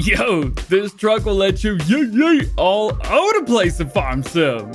Yo, this truck will let you yeet all over the place in Farm Sim.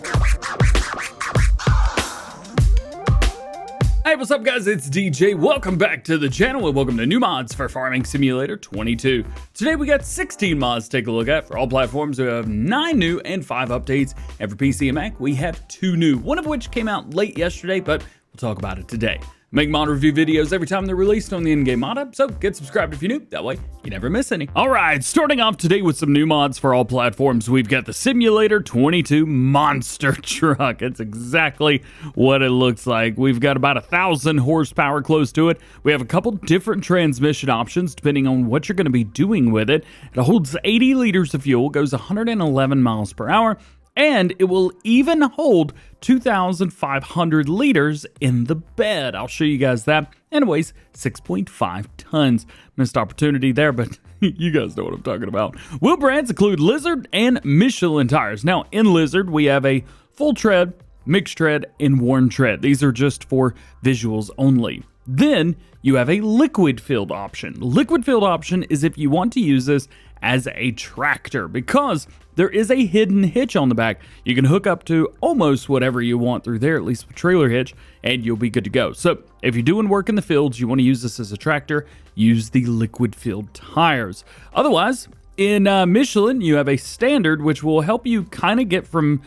Hey, what's up guys, it's DJ. Welcome back to the channel and welcome to new mods for Farming Simulator 22. Today we got 16 mods to take a look at for all platforms. We have 9 new and 5 updates. And for PC and Mac, we have 2 new, one of which came out late yesterday, but we'll talk about it today. Make mod review videos every time they're released on the in-game mod app, so get subscribed if you're new, that way you never miss any. Alright, starting off today with some new mods for all platforms, we've got the Simulator 22 Monster Truck. It's exactly what it looks like. We've got about 1,000 horsepower close to it. We have a couple different transmission options depending on what you're going to be doing with it. It holds 80 liters of fuel, goes 111 miles per hour, and it will even hold 2,500 liters in the bed. I'll show you guys that. And it weighs 6.5 tons. Missed opportunity there, but you guys know what I'm talking about. Wheel brands include Lizard and Michelin tires. Now, in Lizard, we have a full tread, mixed tread, and worn tread. These are just for visuals only. Then you have a liquid filled option. Liquid filled option is if you want to use this as a tractor because there is a hidden hitch on the back. You can hook up to almost whatever you want through there, at least a trailer hitch, and you'll be good to go. So if you're doing work in the fields, you want to use this as a tractor, use the liquid filled tires. Otherwise, in Michelin, you have a standard, which will help you kind of get from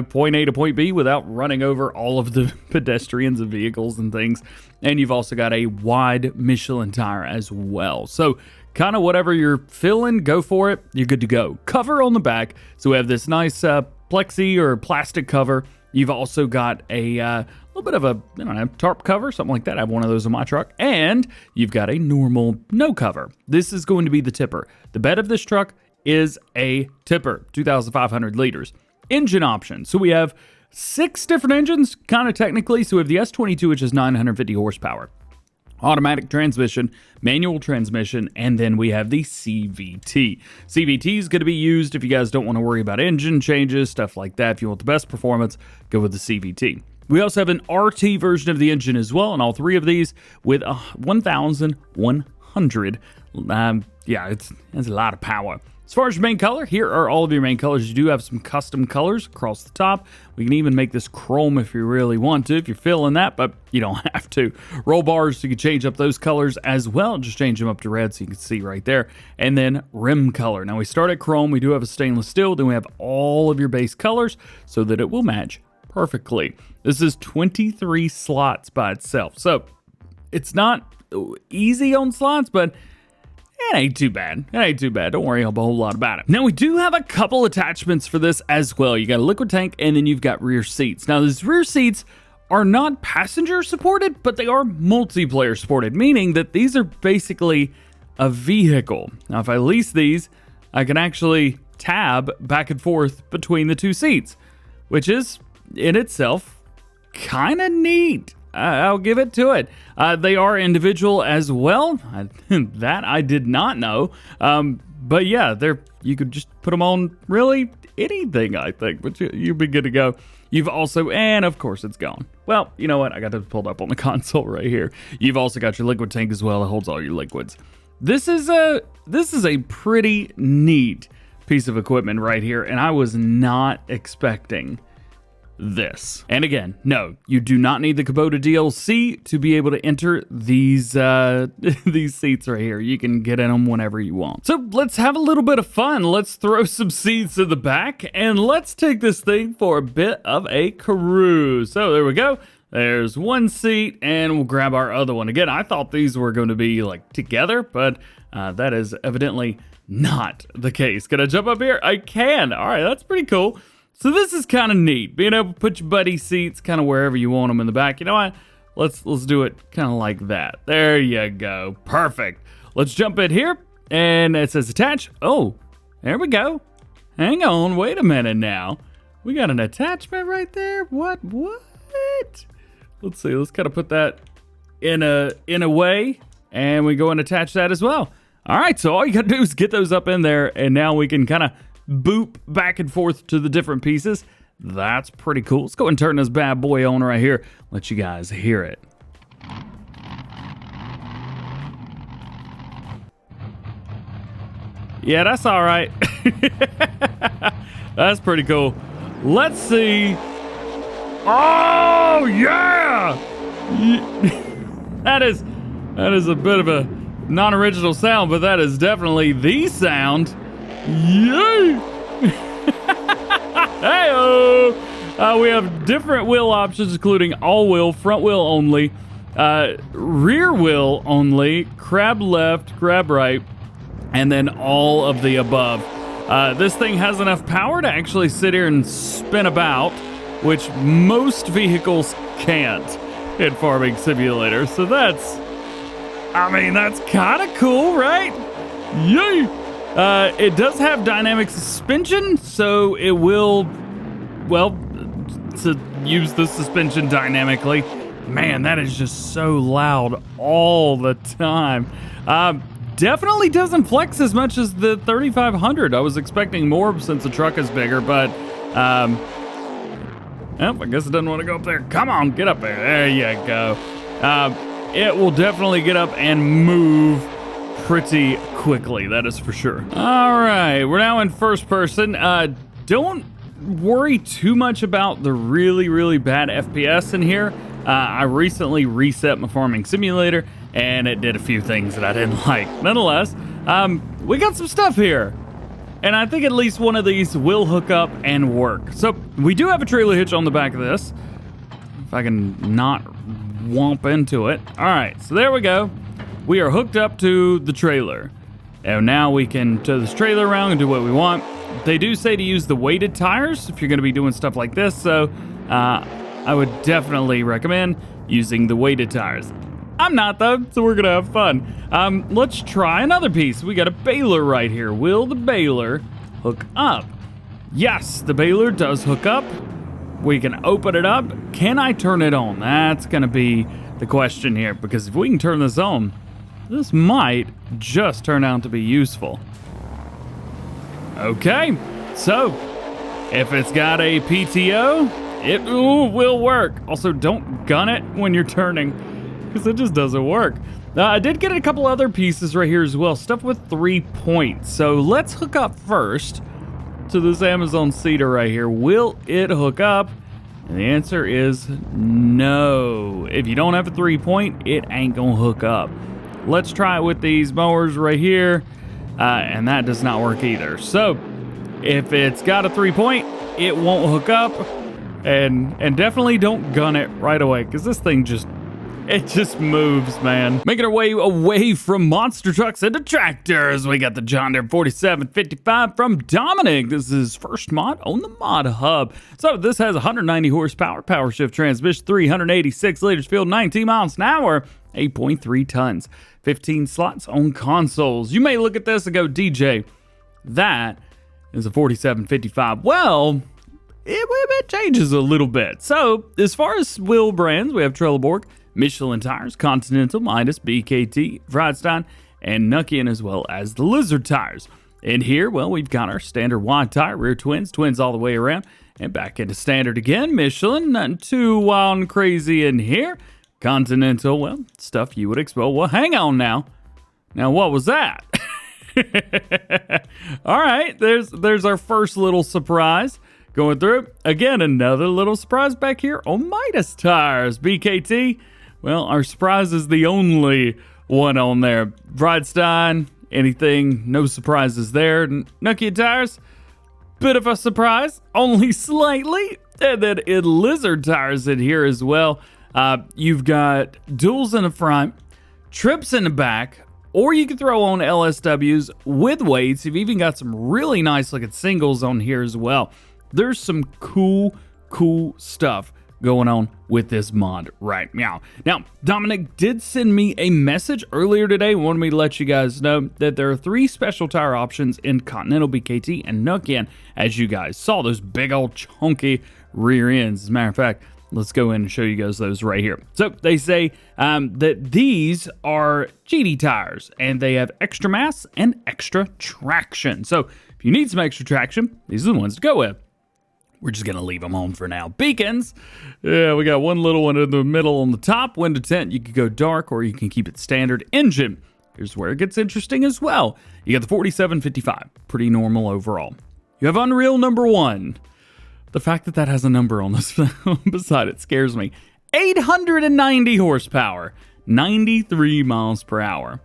point A to point B without running over all of the pedestrians and vehicles and things. And you've also got a wide Michelin tire as well. So kind of whatever you're feeling, go for it. You're good to go. Cover on the back. So we have this nice plexi or plastic cover. You've also got a little bit of a tarp cover, something like that. I have one of those in my truck. And you've got a normal no cover. This is going to be the tipper. The bed of this truck is a tipper, 2,500 liters. Engine options. So we have 6 different engines, kind of technically. So we have the S22, which is 950 horsepower. Automatic transmission, manual transmission, and then we have the CVT. CVT is going to be used if you guys don't want to worry about engine changes, stuff like that. If you want the best performance, go with the CVT. We also have an RT version of the engine as well, and all 3 of these with 1,100. It's a lot of power. As far as your main color, here are all of your main colors. You do have some custom colors across the top. We can even make this chrome if you really want to, if you're feeling that, but you don't have to. Roll bars, you can change up those colors as well. Just change them up to red so you can see right there. And then rim color. Now we start at chrome. We do have a stainless steel. Then we have all of your base colors so that it will match perfectly. This is 23 slots by itself. So it's not easy on slots, but it ain't too bad. It ain't too bad. Don't worry a whole lot about it. Now, we do have a couple attachments for this as well. You got a liquid tank, and then you've got rear seats. Now, these rear seats are not passenger supported, but they are multiplayer supported, meaning that these are basically a vehicle. Now, if I lease these, I can actually tab back and forth between the 2 seats, which is, in itself, kind of neat. I'll give it to it. They are individual as well. That I did not know. But yeah, you could just put them on really anything, I think. But you'll be good to go. You've also, and of course it's gone. Well, you know what? I got it pulled up on the console right here. You've also got your liquid tank as well. It holds all your liquids. This is a pretty neat piece of equipment right here, and I was not expecting this. And again, no, you do not need the Kubota DLC to be able to enter these these seats right here. You can get in them whenever you want. So let's have a little bit of fun. Let's throw some seats in the back and let's take this thing for a bit of a cruise. So there we go. There's one seat and we'll grab our other one. Again, I thought these were going to be like together, but that is evidently not the case. Can I jump up here? I can. All right, that's pretty cool. So this is kind of neat, being able to put your buddy seats kind of wherever you want them in the back. You know what? Let's do it kind of like that. There you go. Perfect. Let's jump in here, and it says attach. Oh, there we go. Hang on. Wait a minute now. We got an attachment right there. What? Let's see. Let's kind of put that in a way, and we go and attach that as well. All right. So all you got to do is get those up in there, and now we can kind of boop back and forth to the different pieces. That's pretty cool. Let's go and turn this bad boy on right here. Let you guys hear it. Yeah, that's all right. That's pretty cool. Let's see. Oh, yeah! That is a bit of a non-original sound, but that is definitely the sound. Yay! Hey-oh! We have different wheel options, including all-wheel, front wheel only, rear wheel only, crab left, crab right, and then all of the above. This thing has enough power to actually sit here and spin about, which most vehicles can't in Farming Simulator. So that's kind of cool, right? Yay! It does have dynamic suspension, so it will, well, to use the suspension dynamically. Man, that is just so loud all the time. Definitely doesn't flex as much as the 3500. I was expecting more since the truck is bigger, but I guess it doesn't want to go up there. Come on, get up there. There you go. It will definitely get up and move pretty quickly, that is for sure. All right, we're now in first person. Don't worry too much about the really, really bad FPS in here. I recently reset my Farming Simulator, and it did a few things that I didn't like. Nonetheless, we got some stuff here, and I think at least one of these will hook up and work. So we do have a trailer hitch on the back of this. If I can not whomp into it. All right, so there we go. We are hooked up to the trailer, and now we can tow this trailer around and do what we want. They do say to use the weighted tires if you're going to be doing stuff like this, so I would definitely recommend using the weighted tires. I'm not, though, so we're going to have fun. Let's try another piece. We got a baler right here. Will the baler hook up? Yes, the baler does hook up. We can open it up. Can I turn it on? That's going to be the question here, because if we can turn this on, this might just turn out to be useful. Okay, so if it's got a PTO, it will work. Also, don't gun it when you're turning, because it just doesn't work. I did get a couple other pieces right here as well, stuff with 3 points. So let's hook up first to this Amazon Cedar right here. Will it hook up? And the answer is no. If you don't have a 3 point, it ain't gonna hook up. Let's try it with these mowers right here, and that does not work either. So if it's got a 3 point, it won't hook up, and definitely don't gun it right away, because this thing just moves, man. Making our way away from monster trucks into tractors, we got the John Deere 4755 from Dominic. This is his first mod on the Mod Hub. So this has 190 horsepower, power shift transmission, 386 liters fuel, 19 miles an hour, 8.3 tons, 15 slots on consoles. You may look at this and go, DJ, that is a 4755. Well, it changes a little bit. So as far as wheel brands, we have Trelleborg, Michelin tires, Continental, Midas, BKT, Vredstein, and Nokian, as well as the Lizard tires. And here, well, we've got our standard wide tire, rear twins all the way around, and back into standard again. Michelin, nothing too wild and crazy in here. Continental, well, stuff you would expect. Well, hang on now. Now, what was that? All right, there's our first little surprise going through. Again, another little surprise back here on Midas tires. BKT, well, our surprise is the only one on there. Vredstein, anything, no surprises there. Nokia tires, bit of a surprise, only slightly. And then in Lizard tires in here as well. You've got duals in the front, trips in the back, or you can throw on LSWs with weights. You've even got some really nice looking singles on here as well. There's some cool stuff going on with this mod right now. Now, Dominic did send me a message earlier today, wanted me to let you guys know that there are 3 special tire options in Continental, BKT, and Nokian, as you guys saw, those big old chunky rear ends. As a matter of fact, let's go in and show you guys those right here. So they say that these are GD tires, and they have extra mass and extra traction. So if you need some extra traction, these are the ones to go with. We're just going to leave them on for now. Beacons. Yeah, we got one little one in the middle on the top. Window tint, you could go dark or you can keep it standard. Engine. here's where it gets interesting as well. You got the 4755, pretty normal overall. You have Unreal number 1. The fact that that has a number on this beside it scares me. 890 horsepower, 93 miles per hour.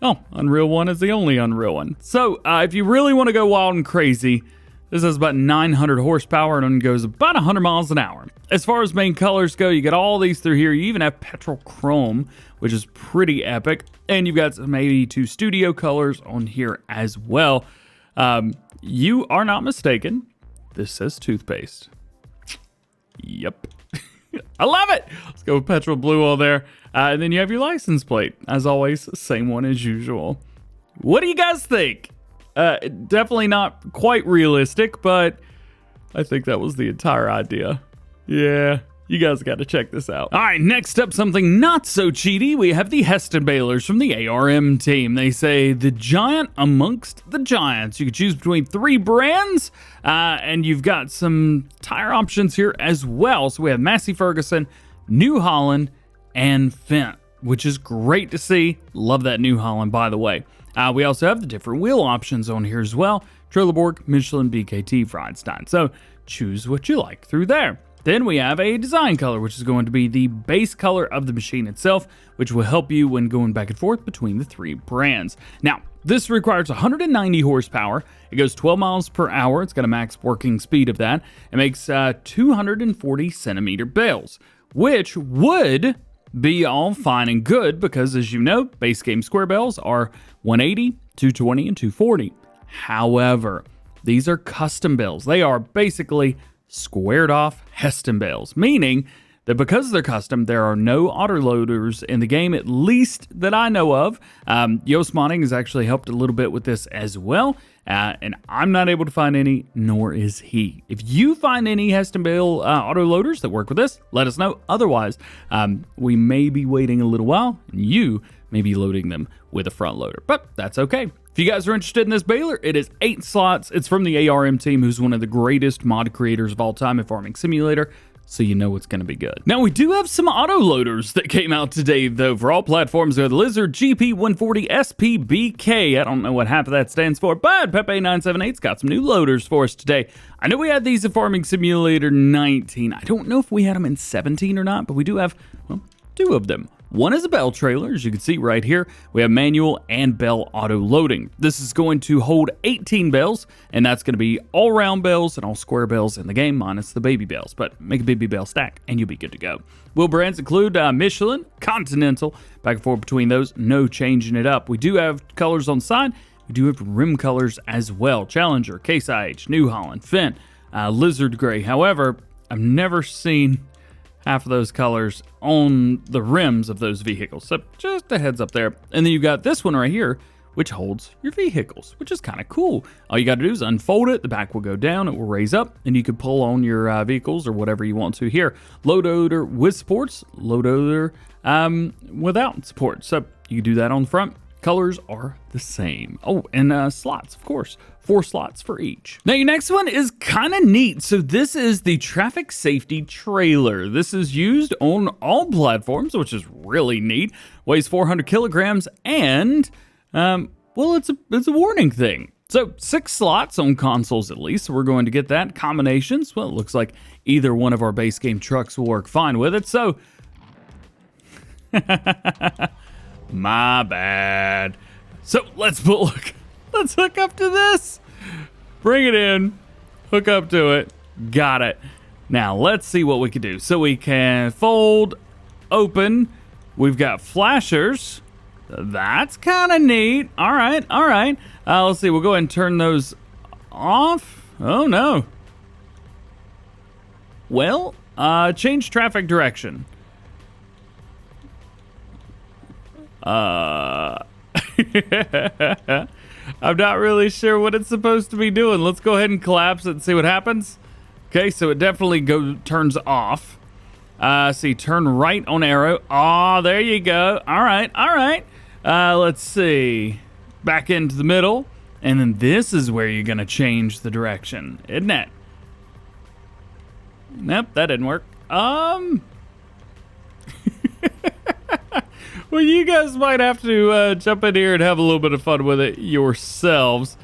Oh, Unreal 1 is the only Unreal one. So if you really want to go wild and crazy, this has about 900 horsepower and goes about 100 miles an hour. As far as main colors go, you got all these through here. You even have petrol chrome, which is pretty epic. And you've got some 82 studio colors on here as well. You are not mistaken. This says toothpaste. Yep. I love it. Let's go with petrol blue on there. And then you have your license plate. As always, same one as usual. What do you guys think? Definitely not quite realistic, but I think that was the entire idea. Yeah, you guys got to check this out. All right, next up, something not so cheaty. We have the Hesston Balers from the ARM team. They say the giant amongst the giants. You can choose between 3 brands, and you've got some tire options here as well. So we have Massey Ferguson, New Holland, and Fendt, which is great to see. Love that New Holland, by the way. We also have the different wheel options on here as well. Trelleborg, Michelin, BKT, Friedstein. So choose what you like through there. Then we have a design color, which is going to be the base color of the machine itself, which will help you when going back and forth between the 3 brands. Now, this requires 190 horsepower. It goes 12 miles per hour. It's got a max working speed of that. It makes 240 centimeter bales, which would be all fine and good because, as you know, base game square bales are 180, 220, and 240. However, these are custom bales. They are basically squared off Hesston bales, meaning that because they're custom, there are no autoloaders in the game, at least that I know of. Yoast Modding has actually helped a little bit with this as well, and I'm not able to find any, nor is he. If you find any Hesston bale autoloaders that work with this, let us know. Otherwise, we may be waiting a little while, and you may be loading them with a front loader, but that's okay. If you guys are interested in this baler, it is 8 slots. It's from the ARM team, who's one of the greatest mod creators of all time in Farming Simulator, so you know it's going to be good. Now, we do have some auto loaders that came out today, though. For all platforms, they're the Lizard GP140 SPBK. I don't know what half of that stands for, but Pepe978's got some new loaders for us today. I know we had these in Farming Simulator 19. I don't know if we had them in 17 or not, but we do have, well, 2 of them. One is a bell trailer, as you can see right here. We have manual and bell auto loading. This is going to hold 18 bells, and that's going to be all round bells and all square bells in the game, minus the baby bells. But make a baby bell stack, and you'll be good to go. Wheel brands include Michelin, Continental, back and forth between those, no changing it up. We do have colors on the side. We do have rim colors as well. Challenger, Case IH, New Holland, Fendt, Lizard Gray. However, I've never seen half of those colors on the rims of those vehicles. So just a heads up there. And then you've got this one right here, which holds your vehicles, which is kind of cool. All you got to do is unfold it. The back will go down. It will raise up, and you can pull on your vehicles or whatever you want to here. Load loader with supports, load loader without support. So you can do that on the front. Colors are the same. Oh, and slots, of course. 4 slots for each. Now, your next one is kind of neat. So this is the traffic safety trailer. This is used on all platforms, which is really neat. Weighs 400 kilograms, and well, it's a warning thing. So 6 slots on consoles at least. So we're going to get that. Combinations, well, it looks like either one of our base game trucks will work fine with it. So my bad. So let's look. Let's hook up to this. Bring it in. Hook up to it. Got it. Now let's see what we can do. So we can fold, open. We've got flashers. That's kind of neat. All right. All right. Let's see. We'll go ahead and turn those off. Oh no. Well, change traffic direction. I'm not really sure what it's supposed to be doing. Let's go ahead and collapse it and see what happens. Okay, so it definitely turns off. See, turn right on arrow. Oh, there you go. All right, all right. Let's see. Back into the middle. And then this is where you're going to change the direction, isn't it? Nope, that didn't work. Well, you guys might have to jump in here and have a little bit of fun with it yourselves.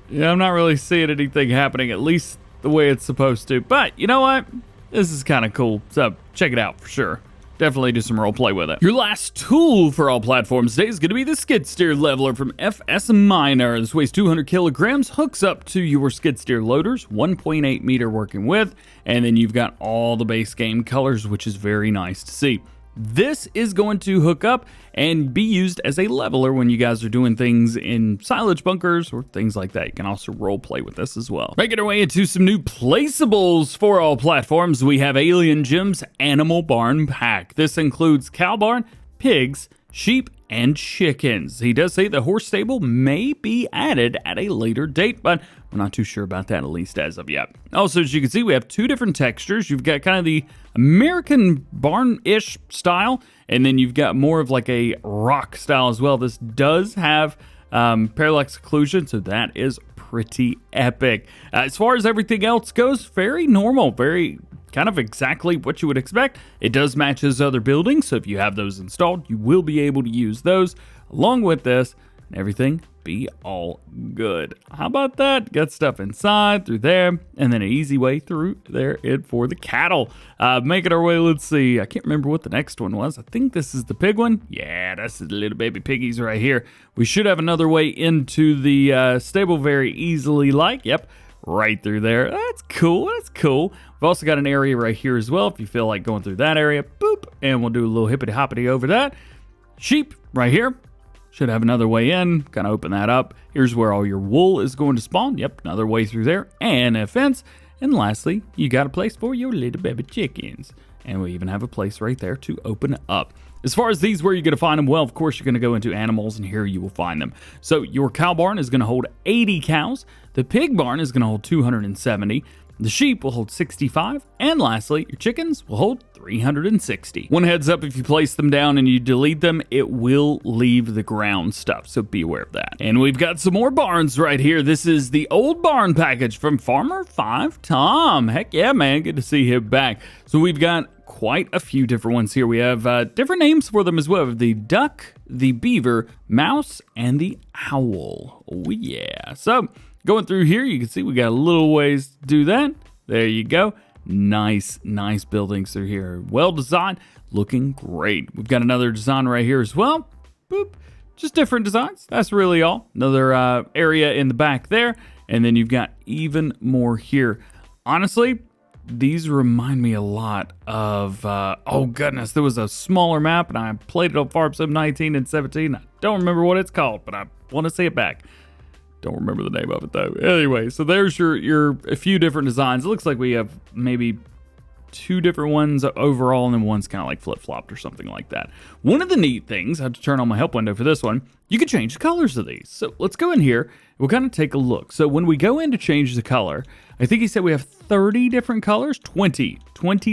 Yeah, I'm not really seeing anything happening, at least the way it's supposed to. But you know what? This is kind of cool. So check it out for sure. Definitely do some role play with it. Your last tool for all platforms today is going to be the skid steer leveler from FS Minor. This weighs 200 kilograms, hooks up to your skid steer loaders, 1.8 meter working width, and then you've got all the base game colors, which is very nice to see. This is going to hook up and be used as a leveler when you guys are doing things in silage bunkers or things like that. You can also role play with this as well. Making our way into some new placeables for all platforms, we have Alien Jim's Animal Barn Pack. This includes cow barn, pigs, sheep, and chickens. He does say the horse stable may be added at a later date, but we're not too sure about that, at least as of yet. Also, as you can see, we have two different textures. You've got kind of the American barn-ish style, and then you've got more of like a rock style as well. This does have parallax occlusion, so that is pretty epic. As far as everything else goes, very normal, very kind of exactly what you would expect. It does match his other buildings, so if you have those installed, you will be able to use those along with this, and everything be all good. How about that? Got stuff inside through there, and then an easy way through there for the cattle. Making our way, let's see, I can't remember what the next one was. I think this is the pig one. Yeah, that's the little baby piggies right here. We should have another way into the stable very easily, like, yep, right through there. That's cool, that's cool. We've also got an area right here as well, if you feel like going through that area, boop, and we'll do a little hippity hoppity over that. Sheep right here. Should have another way in, kind of open that up. Here's where all your wool is going to spawn. Yep, another way through there, and a fence. And lastly, you got a place for your little baby chickens. And we even have a place right there to open up. As far as these, where you're going to find them, well, of course, you're going to go into animals, and here you will find them. So your cow barn is going to hold 80 cows. The pig barn is going to hold 270. The sheep will hold 65, and lastly, your chickens will hold 360. One heads up, if you place them down and you delete them, it will leave the ground stuff, so be aware of that. And we've got some more barns right here. This is the old barn package from Farmer 5 Tom. Heck yeah, man, good to see him back. So we've got quite a few different ones here. We have different names for them as well. The duck, the beaver, mouse, and the owl. Oh yeah. So going through here, you can see we got a little ways to do that. There you go. Nice buildings through here. Well designed, looking great. We've got another design right here as well. Boop. Just different designs. That's really all. Another area in the back there. And then you've got even more here. Honestly, these remind me a lot of, oh goodness, there was a smaller map and I played it on Farm Sim 19 and 17. I don't remember what it's called, but I want to see it back. Don't remember the name of it though. Anyway, so there's your a few different designs. It looks like we have maybe two different ones overall, and then one's kind of like flip-flopped or something like that. One of the neat things, I have to turn on my help window for this one, you can change the colors of these. So let's go in here. We'll kind of take a look. So when we go in to change the color, I think he said we have 30 different colors, 20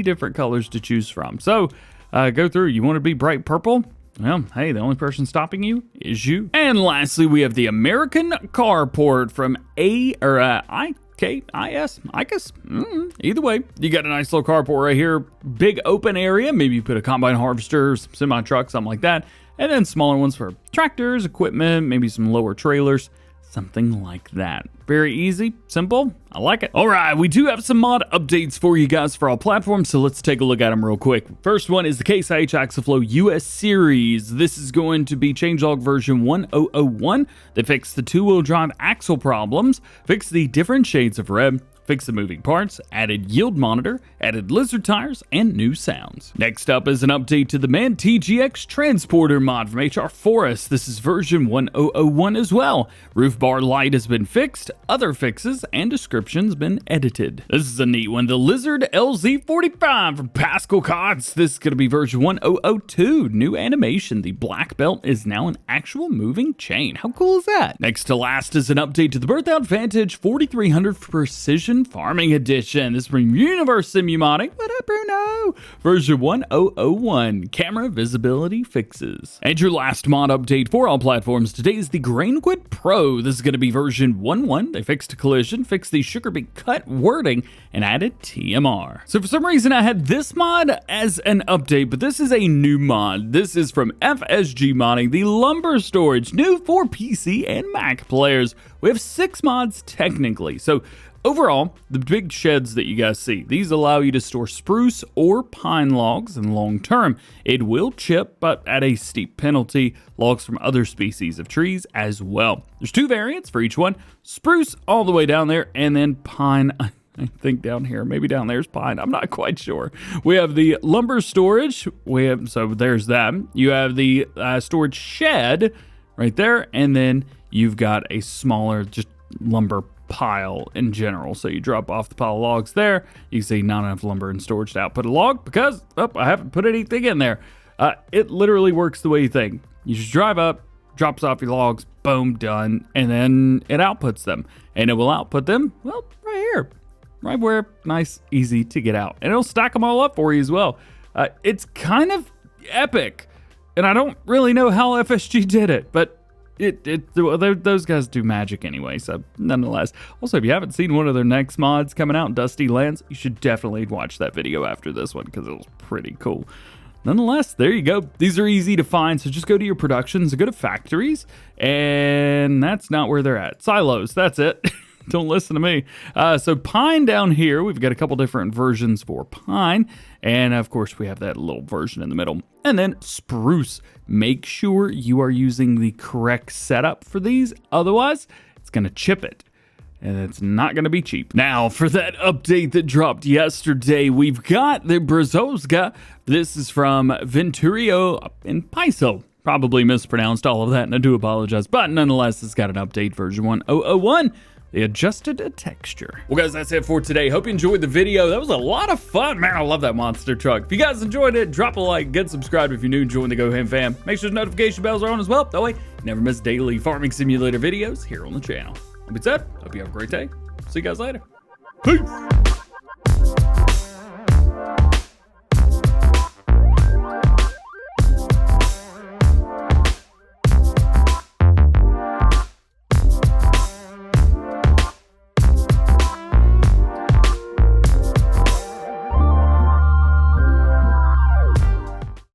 different colors to choose from. So go through. You want to be bright purple? Well, hey, the only person stopping you is you. And lastly, we have the American Carport from IKIS. Either way, you got a nice little carport right here. Big open area. Maybe you put a combine harvester, some semi-truck, something like that. And then smaller ones for tractors, equipment, maybe some lower trailers. Something like that. Very easy, simple. I like it. All right, we do have some mod updates for you guys for all platforms, so let's take a look at them real quick. First one is the Case IH Axial US Series. This is going to be changelog version 1001 that fixed the two-wheel drive axle problems, fixed the different shades of red, fixed the moving parts, added yield monitor, added lizard tires, and new sounds. Next up is an update to the Man TGX Transporter mod from HR Forest. This is version 1001 as well. Roof bar light has been fixed, other fixes and descriptions been edited. This is a neat one. The Lizard LZ45 from Pascal Cots. This is going to be version 1002. New animation. The black belt is now an actual moving chain. How cool is that? Next to last is an update to the Berthoud Vantage 4300 Precision Precision Farming Edition. This is from Universe Simumodding. What up, Bruno? Version 1001, camera visibility fixes. And your last mod update for all platforms today is the GrainQuid Pro. This is going to be version 1.1. They fixed a collision, fixed the sugar beet cut wording, and added TMR. So for some reason, I had this mod as an update, but this is a new mod. This is from FSG Modding, the lumber storage, new for PC and Mac players. We have 6 mods technically. So overall, the big sheds that you guys see, these allow you to store spruce or pine logs, and long term, it will chip, but at a steep penalty, logs from other species of trees as well. There's 2 variants for each one, spruce all the way down there, and then pine, I think down here, maybe down there's pine, I'm not quite sure. We have the lumber storage, so there's that. You have the storage shed right there, and then you've got a smaller just lumber pile in general. So you drop off the pile of logs there. You can see not enough lumber in storage to output a log because I haven't put anything in there. It literally works the way you think. You just drive up, drops off your logs, boom, done, and then it outputs them. And it will output them, well, right here, right where nice, easy to get out. And it'll stack them all up for you as well. It's kind of epic. And I don't really know how FSG did it, but those guys do magic anyway, so nonetheless. Also, if you haven't seen one of their next mods coming out, Dusty Lands, you should definitely watch that video after this one because it was pretty cool. Nonetheless, there you go. These are easy to find, so just go to your productions, go to factories, and that's not where they're at. Silos, that's it. Don't listen to me. So pine down here, we've got a couple different versions for pine. And of course, we have that little version in the middle. And then spruce. Make sure you are using the correct setup for these. Otherwise, it's going to chip it. And it's not going to be cheap. Now, for that update that dropped yesterday, we've got the Brzozówka. This is from Venturio in Paiso. Probably mispronounced all of that, and I do apologize. But nonetheless, it's got an update, version 1001. They adjusted a texture. Well, guys, that's it for today. Hope you enjoyed the video. That was a lot of fun. Man, I love that monster truck. If you guys enjoyed it, drop a like, get subscribed if you're new, join the GoHam fam. Make sure the notification bells are on as well. That way, you never miss daily farming simulator videos here on the channel. That being said, hope you have a great day. See you guys later. Peace.